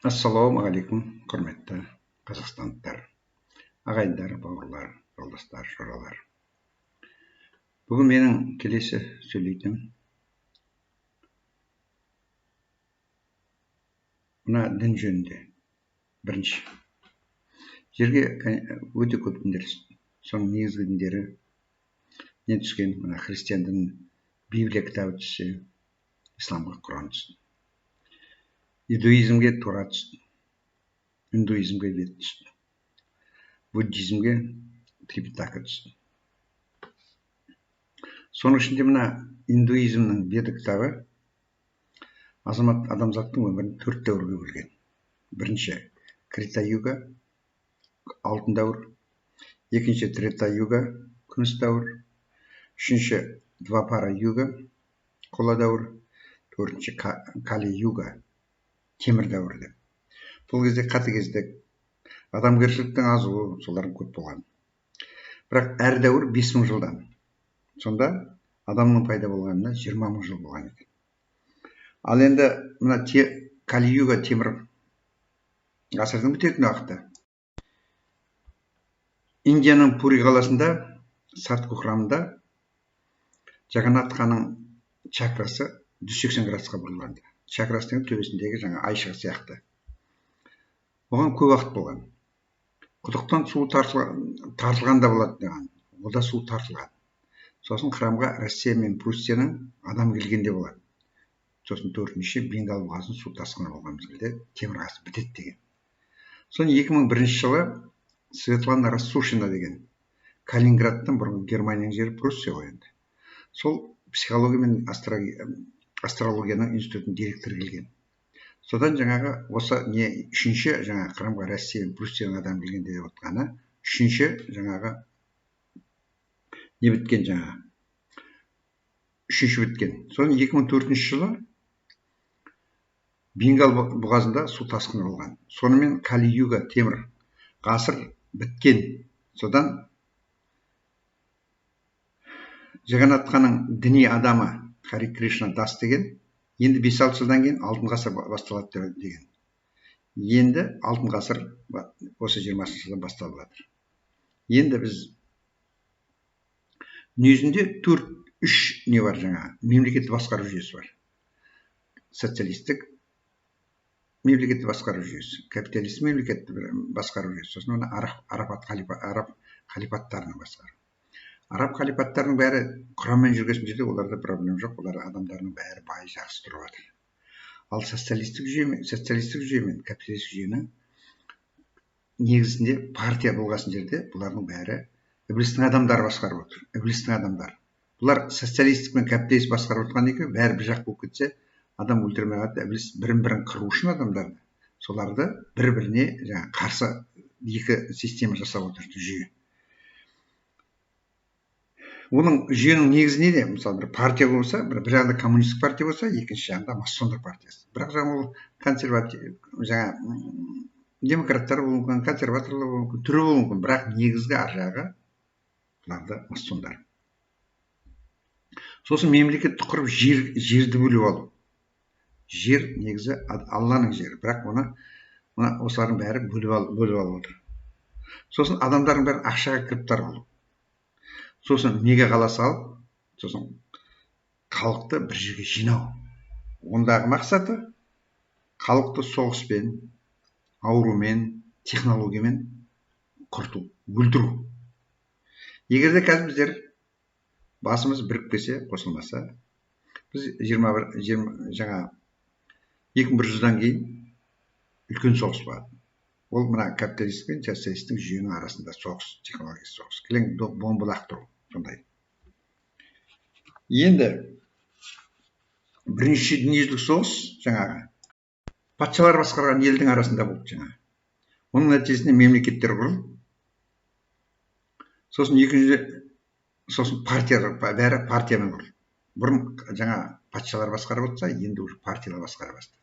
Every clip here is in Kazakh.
Ассалаумағалейкум, құрметті қазақстандықтар, ағайындар, бауырлар, жолдастар, жоралар. Бүгін менің келесі сөйлейтінім мына дін жөнінде. Бірінші, жерге өте көп діндер түсті. Соның негізгі діндері не түскен? Мына христиан дін Библия кітабы түссе, исламға Құран түсті. Иудаизмге Тора түсті. Индуизмге Вед түсті. Буддизмге Трипитака түсті. Соның ішінде мына индуизмнің Веда кітабы адамзаттың өмірін 4 дәуірге бөлген. Бірінші Крита-юга, алтын дәуір. Екінші Трета-юга, күміс дәуір. Үшінші Двапара-юга, қола дәуір. Төртінші Кали-юга, темір дәуірі деп. Бұл кезде қатыгездік, адамгершіліктің азуы, солардың көп болған. Бірақ әр дәуір 5000 жылдан. Сонда адамның пайда болғанына 20 000 жыл болған екен. Ал енді мына Кали-юга, темір ғасырдың бітетін уақыты. Индияның Пури қаласында, Сатку храмында Жаганнатханың чакрасы 180 градусқа бұрылған. Чакрасының төбесіндегі жаңа айшығы сияқты. Оған көп уақыт болған. Құдықтан су тартылған да болады деген. Ода су тартылған. Сосын храмға Россия мен Пруссияның адам келгенде болады. Сосын 4-ші Бенгал бұғазының су тасқыны болған мезгілде темір ғасыр бітеді деген. Соны 2001 жылы Светлана Рассушина деген Калининградтан бұрынғы Германияның жері Пруссия ғой енді. Сол психология мен астрологияның институтының директоры келген. Содан жаңағы осы үшінші жаңағы храмға Россия мен Пруссияның адам келгенде деп отқаны, үшінші жаңағы не біткен жаңағы. Үшінші біткен. Содан 2004 жылы Бенгал бұғазында су тасқыны болған. Сонымен Кали-юга, темір ғасыр біткен. Содан Жаганнатханың діни адамы Хари Кришна Дас деген енді 5-6 жылдан кейін алтын ғасыр басталады деген. Енді алтын ғасыр осы 20-шы жылдан басталып жатыр. Енді біз дүниежүзінде 3 не бар жаңа, мемлекетті басқару жүйесі бар. Социалистік мемлекетті басқару жүйесі, капиталист мемлекетті басқару жүйесі, сосын араб халифаттарының басқару. Араб халифаттарының бәрі құранмен жүрген жерде оларда проблема жоқ, олар адамдарының бәрі бай, жақсы тұрып жатыр. Ал социалистік жүйе мен капиталистік жүйені негізінде партия болған жерде бұлардың бәрі іблістің адамдары басқарып отыр. Іблістің адамдары. Бұлар социалистік пен капиталист басқарып отқан екен, бәрі бір жақ болып кетсе, адам өлтірмей қалады. Ібліс бірін-бірін қыру үшін адамдарды, соларды бір-біріне қарсы екі система жасап отыр жүйе. Оның жүйенің негізі неде? Мысалы, бір партия болса, бір жағында коммунистік партия болса, екінші жағында масондар партиясы. Бірақ жаңа ол консерватив, жаңа демократтар болуы мүмкін, консерваторлар болуы мүмкін, түрі болуы мүмкін, бірақ негізгі ар жағы бұларды масондар. Сосын мемлекетті құрып жерді бөліп алу. Жер негізі Алланың жері, бірақ оны осылардың бәрі бөліп алып отыр. Сосын адамдардың бәрі ақшаға кіріптар болу. Сосын мега қала салып, сосын халықты бір жерге жинау. Ондағы мақсаты халықты соғыспен, аурумен, технологиямен құрту, өлтіру. Егер де қазір біздер басымыз бірікпесе, қосылмаса, біз 2100 жылдан кейін үлкен соғыс болады. Ол мына капиталист пен социалистің жүйенің арасында соғыс, технология соғыс. Кілең бомба лақтыру, сондай. Енді бірінші дүниежүзілік соғыс жаңағы патшалар басқарған елдің арасында болды жаңағы. Оның нәтижесінде мемлекеттер құрылды. Сосын партиялар, бәрі партиямен құрылды. Бұрын жаңа патшалар басқарып отырса, енді уже партиялар басқара бастады.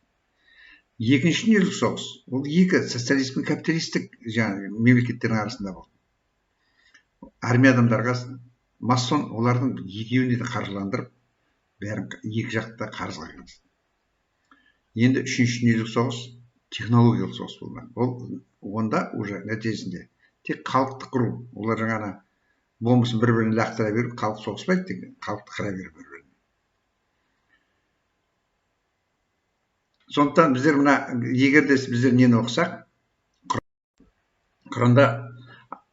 Екінші дүниежүзілік соғыс, ол екі социалист пен капиталистік мемлекеттердің арасында болды. Армия адамдарға масон олардың екеуіне де қаржыландырып, бәрін екі жақта қарызға кіргізді. Енді үшінші дүниежүзілік соғыс технологиялық соғыс болмақ. Онда уже нәтижесінде тек халықты құру, олар жаңағы бомбасын бір-біріне лақтыра беріп, халық соғыспайды деген, халықты қыра беріп бір-біріне. Сондықтан біздер егер де біздер нені оқысақ, Құранда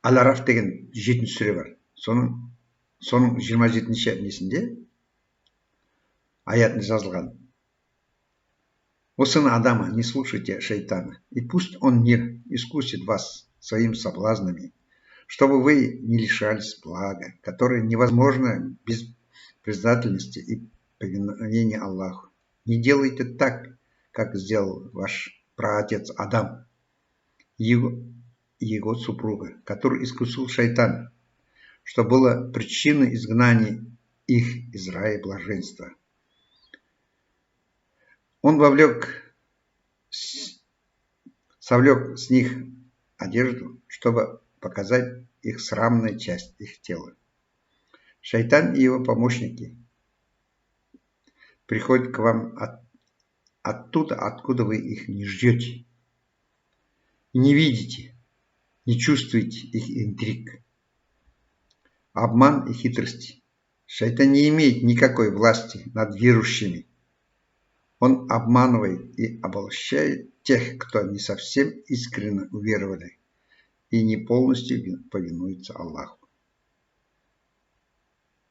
Ал-Араф деген 7-ші сүре бар. Соның 27-ші несінде аятында жазылған: «О сын Адама, не слушайте шайтана, и пусть он не искусит вас своими соблазнами, чтобы вы не лишались блага, которое невозможно без признательности и повиновения Аллаху. Не делайте так, как сделал ваш праотец Адам и его супруга, который искусил шайтан, что было причиной изгнания их из рая блаженства. Он совлек с них одежду, чтобы показать их срамную часть их тела. Шайтан и его помощники приходят к вам оттуда, откуда вы их не ждете, не видите, не чувствуете их интриг, обман и хитрости. Шайтан не имеет никакой власти над верующими. Он обманывает и обольщает тех, кто не совсем искренне уверовали и не полностью повинуются Аллаху».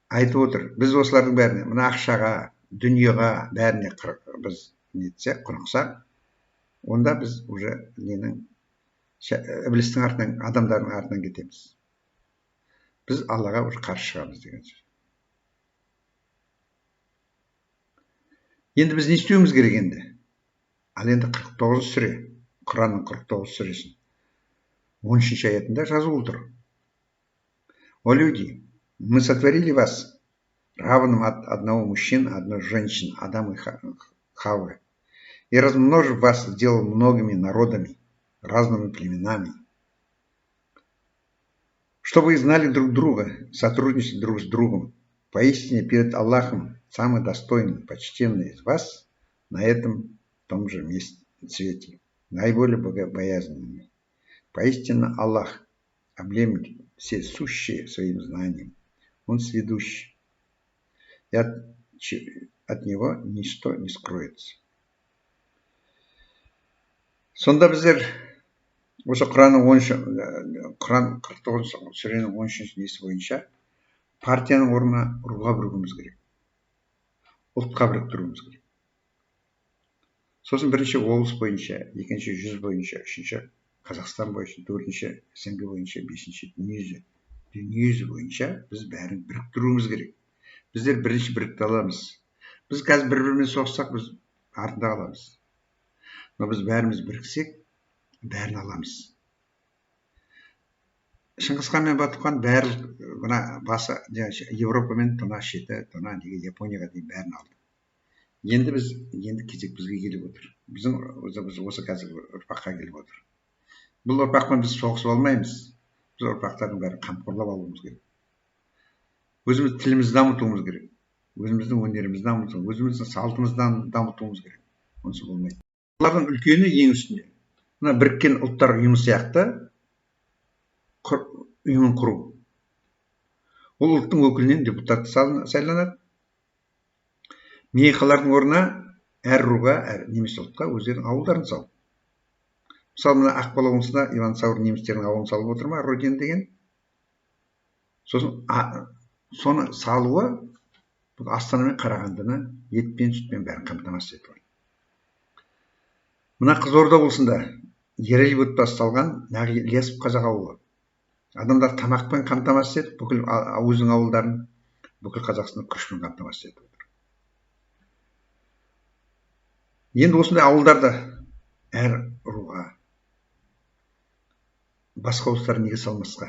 Айтып отыр, біз осылардың бәріне, мына ақшаға, дүниеға, бәріне біз нетсек, құрықсақ, онда біз уже іблістің артынан, адамдардың артынан кетеміз. Біз Аллаға уже қарсы шығамыз деген сөз. Енді біз не істеуіміз керек енді? Ал енді 49 сүре, Құранның 49 сүресін 13-ші аятында жазылып тұр: «О люди, мы сотворили вас равным от одного мужчины, одной женщины, Адама и Хаввы, и размножив вас, сделал многими народами, разными племенами, чтобы вы знали друг друга, сотрудничали друг с другом. Поистине перед Аллахом самый достойный, почтенный из вас на этом том же свете, наиболее богобоязненный. Поистине Аллах облемит все сущие своим знанием. Он сведущий, и от него ничто не скроется». Сонда біздер осы Құран 49 сүренің 13-ші несі бойынша партияның орнына руға бірігуіміз керек, ұлтқа біріктіруіміз керек. Сосын бірінші облыс бойынша, екінші жүз бойынша, үшінші Қазақстан бойынша, төртінші СНГ бойынша, бесінші дүниежүзі бойынша біз бәрін біріктіруіміз керек. Біздер бірінші бірікте аламыз. Біз қазір бір-бірімен соғыссақ, біз артында қаламыз. Но біз бәріміз біріксек, бәрін аламыз. Шыңғысхан мен Батухан бәрі мына басы Европа мен тына шеті, тына Японияға дейін бәрін алды. Енді кезек бізге келіп отыр. Біздің осы қазіргі ұрпаққа келіп отыр. Бұл ұрпақпен біз соғысып алмаймыз. Біз ұрпақтардың бәрін қамқорлап алуымыз керек. Өзіміз тілімізді дамытуымыз керек. Өзіміздің өнерімізді дамытуымыз, өзіміздің салтымызды дамытуымыз керек. Онсыз болмайды. Олардың үлкені ең үстінде. Мына біріккен ұлттар ұйымы сияқты ұйымын құру. Ол ұлттың өкілінен депутат сайланады. Мейхалардың орнына әр руға, немесе ұлтқа өздерінің ауылдарын салу. Мысалы, мына Ақмола облысында Иван Сауыр немістердің ауылын салып отыр ма, Родин деген. Сосын соны салуы Астана мен Қарағандыны етпен, сүтпен бәрін қамтамасыз етіп отыр. Мына Қызылорда облысында Ерали басталған Ілиясов қазақ ауылы. Адамдар тамақпен қамтамасыз етіп, бүкіл өзінің ауылдарын, бүкіл Қазақстанды күрішпен қамтамасыз етіп отыр. Енді осындай ауылдарда әр руға, басқа ұлыстар неге салмасқа?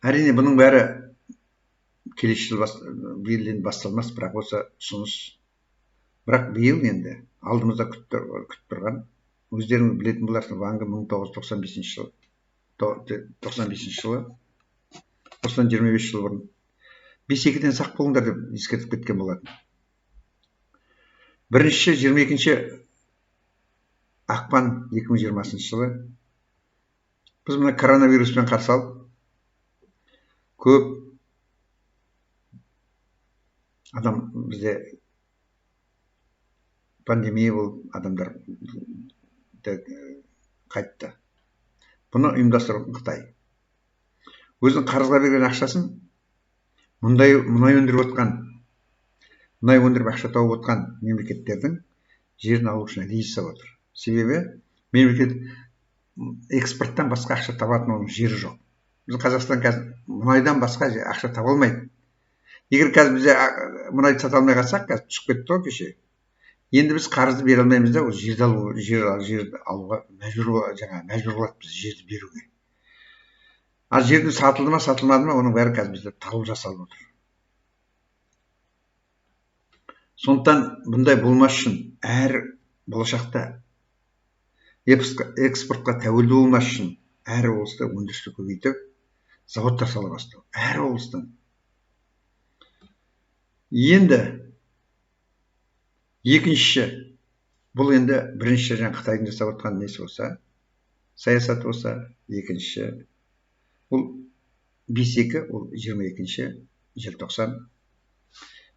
Әрине, бұның бәрі келесі жыл биылдан басталмас, бірақ осы ұсыныс. Бірақ биыл енді алдымызда күтіп тұрған, өздеріңіз білетін боларсыз, Ванга 1995 жылы, 25 жыл бұрын 5-2-ден сақ болыңдар деп ескертіп кеткен болатын. Бірінші 22 ақпан 2020 жылы біз мына коронавируспен қарсы алып, көп адам бізде пандемия болып, адамдар қайтты. Бұны ұйымдастырған Қытай. Өзінің қарызға берген ақшасын мұнай өндіріп отқан, мұнай өндіріп ақша тауып отқан мемлекеттердің жерін алу үшін әдейі жасап отыр. Себебі мемлекет экспорттан басқа ақша табатын оның жері жоқ. Біз Қазақстан қазір мұнайдан басқа ақша таба алмайды. Егер қазір бізде мұнайды сата алмай қалсақ, қазір түсіп кетті ғой кеше. Енді біз қарызды бере алмаймыз да, жерді алуға мәжбүр болады біз жерді беруге. Ал жерді сатылды ма, сатылмады ма, оның бәрі қазір бізде талып жасалып отыр. Сондықтан бұндай болмас үшін әр болашақта экспортқа тәуелді болмас үшін әр облыста өндірісті көбейтіп, заводтар сала бастау. Әр облыстан. Енді екінші, бұл енді бірінші Қытайдың жасап отқан несі болса, саясат болса, екінші, бұл 5-2, ол 22 желтоқсан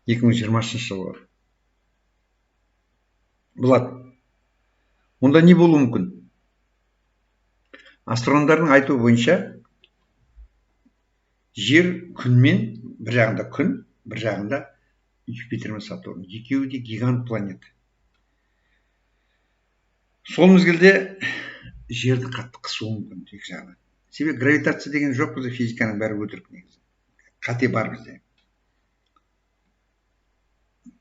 2020 жылы болады. Онда не болуы мүмкін? Астрономдардың айтуы бойынша, жер күнмен, бір жағында күн, бір жағында Юпитер мен Сатурн, екеуі де гигант планета. Сол мезгілде жерді қатты қысуы мүмкін екі жағынан. Себебі гравитация деген жоқ бізде, физиканың бәрі өтірік негізі. Қате бар бізде.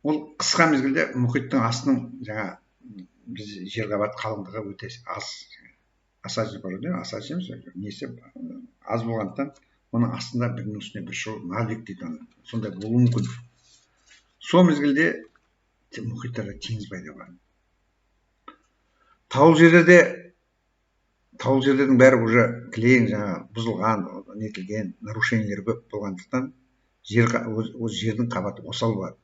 Ол қысқа мезгілде мұхиттың астының біз жер қабат қалыңдығы өте аз. Асажы бар еді, асажы емес, несі аз болғандықтан, оның астында бірінің үстіне бір шоу Нордик дейді оны. Сондай болуы мүмкін. Сол мезгілде мұхиттарда теңіз пайда болады. Таулы жерлердің бәрі уже кілең, бұзылған, нетілген, нарушениелер көп болғандықтан, жердің қабаты осал болады.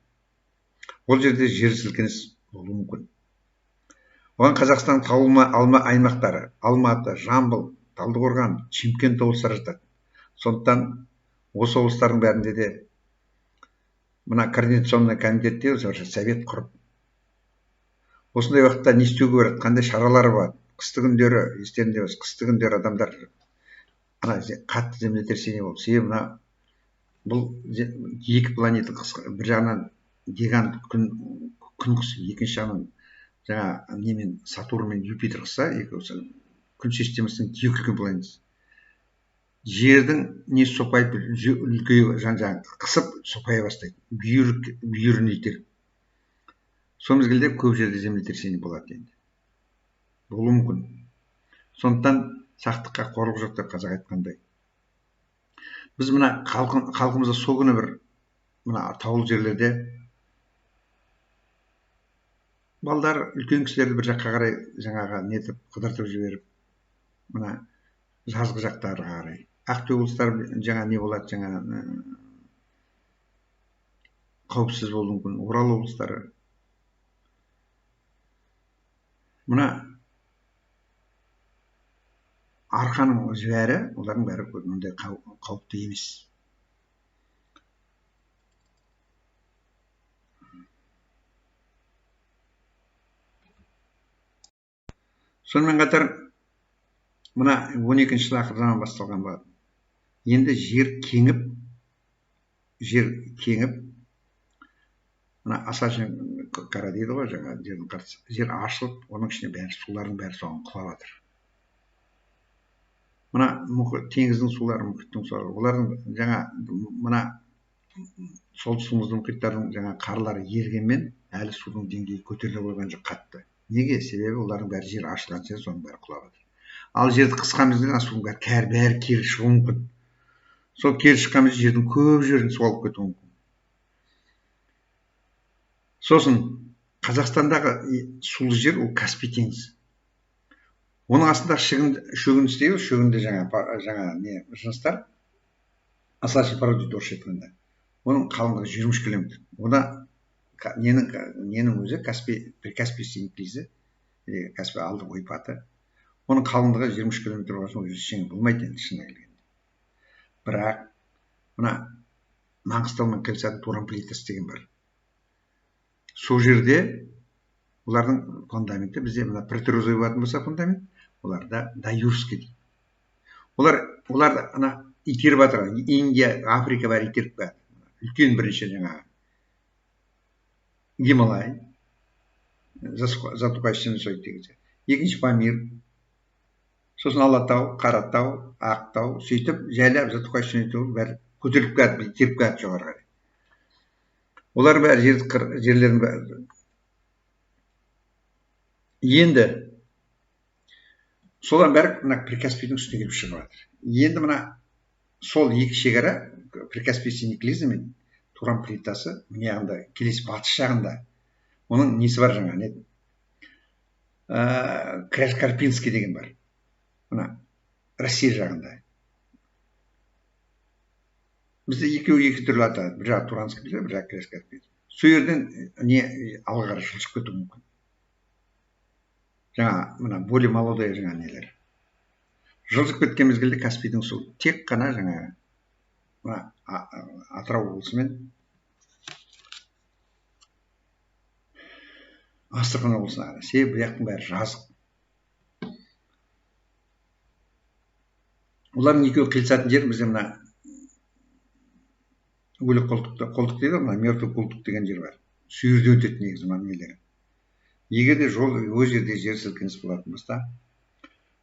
Ол жерде жер сілкініс болуы мүмкін. Оған Қазақстан таулы аймақтары, Алматы, Жамбыл, Талдықорған, Шымкент облыстары жатады. Сондықтан осы облыстардың бәрінде де мына координационный комитетте совет құрып, осындай уақытта не істеуге болады, қандай шаралар болады. Қысты күндері, естерінде болсын, қысты күндері адамдар қатты землетрясение болды. Себебі бұл екі планета бір жағынан гигант күн қысы, екінші жағынан немен Сатурн мен Юпитер қысса, күн системасының екі үлкен планетасы. Жердің не сопайып, қысып сопая бастайды. Бүйірін итеріп. Сол мезгілде көп жерде землетрясение болады енді. Болуы мүмкін. Сондықтан сақтыққа қорлық жоқ деп қазақ айтқандай. Біз мына халқымызда сол күні бір мына таулы жерлерде балдар үлкен кісілерді бір жаққа қарай нетіп қыдыртып жіберіп, мына жазғы жақтарға қарай. Ақтөбе облыстары не болады, қауіпсіз болуы мүмкін. Орал облыстары. Мына арқаның жібәрі, олардың бәрі мұндай қауіпті емес. Сонымен қатар, мына 12-ші ғасыр заман басталған болады. Енді жер кеңіп, мына асажын қара дейді ғой, жердің қарсы. Жер ашылып, оның ішіне сулардың бәрі соған құлап жатыр. Мына теңіздің сулары, мұхиттың сулары, олардың мына солтүстік мұхиттардың қарлары ергенмен, әлі судың деңгейі көтеріле қойған жоқ қатты. Неге? Себебі олардың бәрі жер ашылған сен соның бәрі құлап жатыр. Ал жерді қысқан мезгілде судың бәрі кері шығуы мүмкін. Сол кері шыққан мезгілде жердің көп жерін су алып кетуі мүмкін. Сосын Қазақстандағы сулы жер ол Каспий теңізі. Оның астында шөгіндістегі, шөгінді жыныстар, асаши пород дейді орысша айтқанда. Оның қалыңдығы 23 километр. Ода ненің өзі прикаспийский инклизі, Каспий алды ойпаты. Оның қалыңдығы 23 километр болсын, ол ештеңе болмайды енді шынына келгенде. Бірақ мына Маңғыстаумен қиылысатын Туран плитасы деген бар. Сол жерде олардың фундаменті, бізде мына преторозой болатын болса фундамент, оларда даюрский дейді. Олар ана итеріп жатыр. Индия, Африка бәрі итеріп жатыр. Үлкен бірінші жаңағы Гималай, Затухайшын сөйтті. Екінші Памир, сосын Алатау, Қаратау, Ақтау, сөйтіп жайлап Затухайшын бәрі көтеріліп кетті, итеріп кетті жоғары қарай. Олар бәрі жерлерін бәрі. Енді солар бәрі мына Прикаспийдің үстіне келіп шығып жатыр. Енді мына сол екі шекара Прикаспийский инклизі мен Туран плитасы мына жағында келесі батыс жағында. Оның несі бар жаңа не? Карпинский деген бар. Мына Россия жағында. Бізде екеуі екі түрлі атады. Bir жағы Туранский, бір жағы Карпинский. Сол жерден не алға қарай жылжып кетуі мүмкін. Жаңа мына более молодой жаңа нелер. Жылжып кеткен мезгілде Каспийдің суы тек қана жаңа мына Атырау облысы мен Астрахан облысына қарай. Себебі бұл жақтың бәрі жазық. Олардың екеуі қиылысатын жер бізде мына өлік қолтық дейді, мына мертвый қолтық деген жер бар. Сол жерде өтеді негізі мына нелер. Егер де жол өз жерде жер сілкініс болатын болса,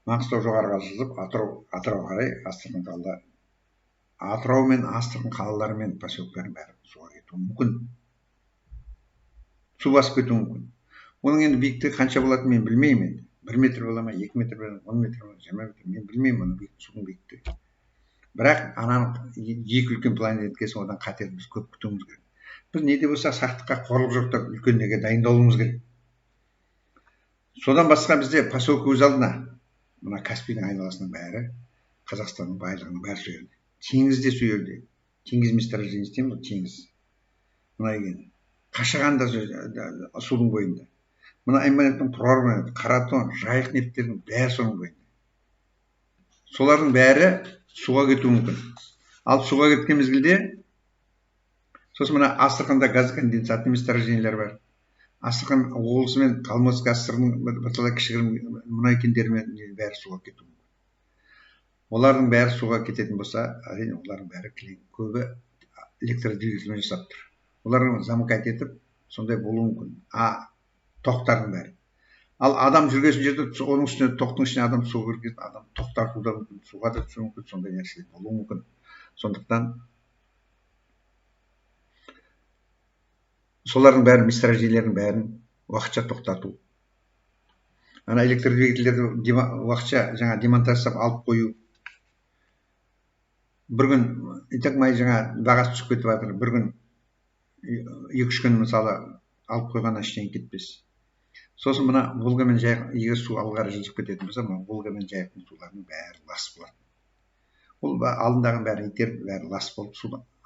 Маңғыстау жоғарыға жылжып, Атырау қарай Астрахан қалалары. Атырау мен Астрахан қалалары мен поселктердің бәрі суға кетуі мүмкін. Су басып кетуі мүмкін. Оның енді биіктігі қанша болатынын мен білмеймін. 1 метр бола ма, 2 метр бола ма, 10 метр бола ма, 20 метр, мен білмеймін оның судың биіктігі. Бірақ ананың екі үлкен планетке одан қатерді біз көп күтуіміз керек. Біз не де болса сақтыққа қорылып жоқтап үлкенге дайындалуымыз керек. Содан басқа бізде поселке өз алдына мына Каспийдің айналасының бәрі, Қазақстанның байлығының бәрі сол жерде. Теңіз де сол жерде. Теңіз месторождениесі дейміз ғой, теңіз. Мына екен. Қашағанда судың бойында. Мына Айманеттің Тұрар, Қаратон, Жайық нефттерінің бәрі соның бойында. Солардың бәрі суға кетуі мүмкін. Ал суға кеткен мезгілде, сосын мына Астраханда газ конденсатный месторождениелер бар. Астрахан облысы мен Калмыцкий астырының бірталай кішігірім мұнай кендерімен бәрі суға кетуі мүмкін. Олардың бәрі суға кететін болса, әрине олардың бәрі көбі электродвигательмен жасап тұр. Олардың замыкать етіп, сондай болуы мүмкін. Тоқтардың бәрі. Ал адам жүрген жерде оның үстіне тоқтың ішіне адам суға кірген, адам тоқтартуы да мүмкін, суға да түсуі мүмкін, сондай нәрселер болуы мүмкін. Сондықтан солардың бәрі месторождениелердің бәрін уақытша тоқтату. Ана электродвигательдерді уақытша жаңа демонтаж жасап алып қою. Бір күн итак-май жаңа бағасы түсіп кетіп жатыр. Бір күн 2-3 күн мысалы алып қойғаннан ештеңе кетпес. Сосын мына Волга мен Жайық егер су алғары жылжып кететін болса, мына Волга мен Жайықтың суларының бәрі лас болады. Ол алдындағының бәрі итеріп, бәрі лас болып,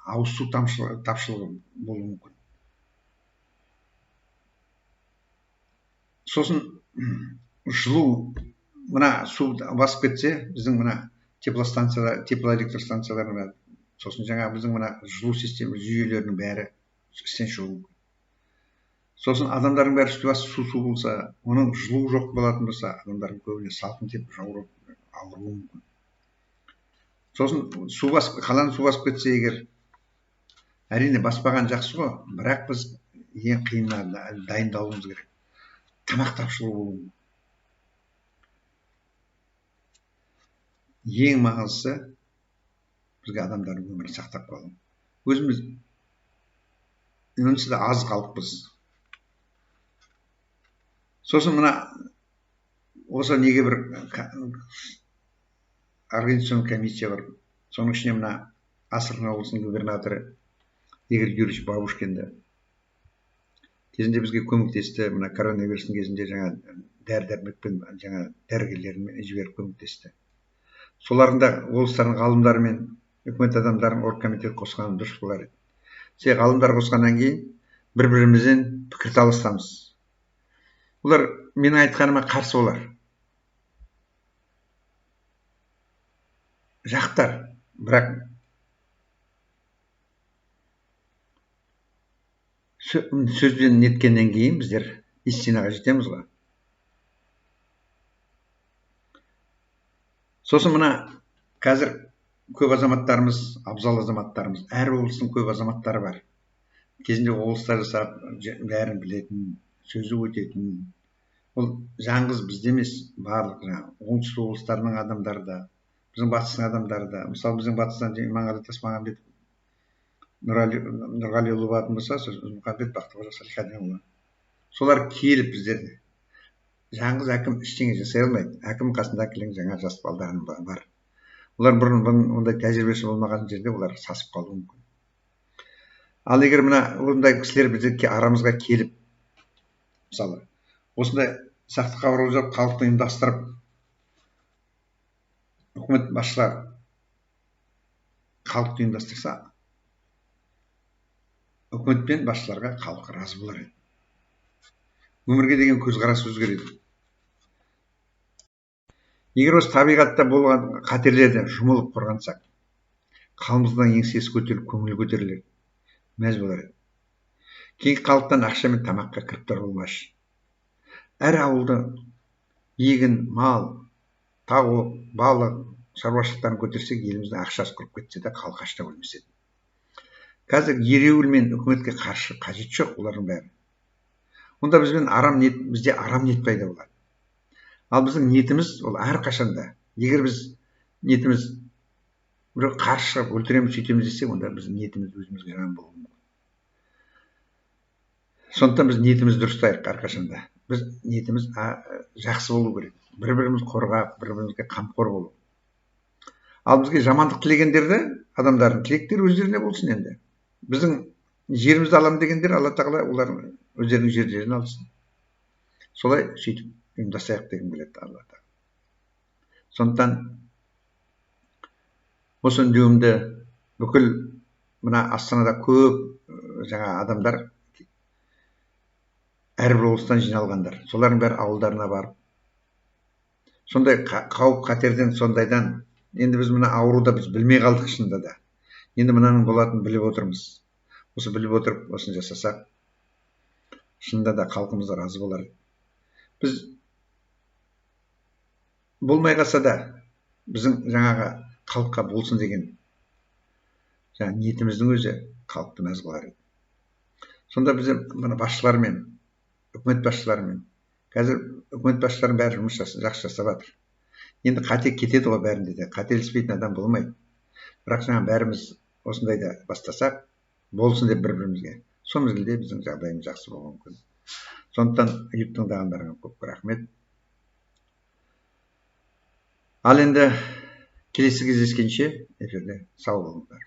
ауыз су тапшылығы болуы мүмкін. Сосын жылу, мына су басып кетсе, біздің мына теплоэлектростанциялар бар. Сосын жаңа біздің мына жылу система жүйелерінің бәрі істен шығуы мүмкін. Сосын адамдардың бәрі үсті басы су болса, оның жылу жоқ болатын болса, адамдардың көбіне салқын тиіп ауруы мүмкін. Сосын қаланы су басып кетсе егер, әрине баспаған жақсы ғой, бірақ біз ең қиынына дайындалуымыз керек. Тамақ тапшылығы болуы мүмкін. Ең маңыздысы бізге адамдардың өмірін сақтап қалу. Өзіміз үнсіз аз халықпыз. Сосын мына осы неге бір организационный комиссия бар. Соның ішіне мына Астрахан облысының губернаторы Игорь Юрьевич Бабушкинді кезінде бізге көмектесті. Мына коронавирустың кезінде жаңа дәрі-дәрмекпен жаңа дәрігерлерін жіберіп көмектесті. Солардың да облыстардың ғалымдары мен үкімет адамдарын оргкомитет қосқаны дұрыс болар еді. Ғалымдар қосқаннан кейін бір-бірімізден пікірталастамыз. Олар менің айтқаныма қарсы олар. Жақтар, бірақ сөзбен неткеннен кейін біздер истинаға жетеміз ғой. Сосын мына қазір көп азаматтарымыз, абзал азаматтарымыз, әр облыстың көп азаматтары бар. Кезінде облыстар жасап, бәрін білетін, сөзі өтетін. Ол жаңғыз бізде емес, барлық оңтүстік облыстарының адамдары да, біздің батыстың адамдары да. Мысалы, біздің батыстан Иманғали Тасмағамбетов, Нұрғалиұлы болатын болса, Мұхамбет Бақтықожа Салихаддинұлы. Солар келіп біздерді. Жаңғыз әкім ештеңе жасай алмайды. Әкім қасында келген жаңа жас балдарым бар. Олар бұрын ондай тәжірибесі болмаған жерде олар сасып қалуы мүмкін. Ал егер мына ондай кісілер бізде арамызға келіп, мысалы, осындай сақтыққа оралып халықты ұйымдастырып, үкімет басшылар халықты ұйымдастырса, үкімет пен басшыларға халық разы болар еді. Өмірге деген көзқарас өзгереді. Егер осы табиғатта болған қатерлерді жұмылып қорғансақ, қалымыздан еңсесі көтеріліп, көңіл көтерілер, мәз болар еді. Кейін халықтан ақша мен тамаққа кіріптар болмашы. Әр ауылды егін, мал, тауық, балық, шаруашылықтарын көтерсек, еліміздің ақшасы құрып кетсе де, халық ашта өлмес еді. Қазір ереуіл мен үкіметке қарсы қажет жоқ олардың бәрі. Онда бізде арам ниет пайда болады. Ал біздің ниетіміз ол әрқашанда. Егер біз ниетіміз бір қарсы шығып өлтіреміз, сөйтеміз десек, онда біздің ниетіміз өзімізге жаман болуы мүмкін. Сондықтан біз ниетімізді дұрыстайық әрқашанда. Біз ниетіміз жақсы болу керек. Бір-біріміз қорғап, бір-бірімізге қамқор болу. Ал бізге жамандық тілегендерді, адамдардың тілектері өздеріне болсын енді. Біздің жерімізді аламын дегендер, Алла тағала олардың өздерінің жерлерін алсын. Солай сөйтіп ұйымдасайық деген келеді Алла тағала. Сондықтан осы үндеуімді бүкіл мына Астанада көп жаңа адамдар, әрбір облыстан жиналғандар, солардың бәрі ауылдарына барып, сондай қауіп қатерден, сондайдан, енді біз мына ауруды біз білмей қалдық шынында да. Енді мынаның болатынын біліп отырмыз. Осы біліп отырып, осыны жасасақ, шынында да халқымыз разы болар. Біз болмай қалса да, біздің жаңағы халыққа болсын деген ниетіміздің өзі халықты мәз қылар еді. Сонда біз мына басшылармен, үкімет басшыларымен, қазір үкімет басшыларының бәрі жұмыс жақсы жасап жатыр. Енді қате кетеді ғой бәрінде де, қателеспейтін адам болмайды. Бірақ бәріміз осындайда бастасақ, болсын деп бір-бірімізге. Сол мезгілде біздің жағдайымыз жақсы болуы мүмкін. Сондықтан үйіп тыңдағандарыңа көп рахмет. Ал енді келесі кездескенше эфирде сау болыңдар.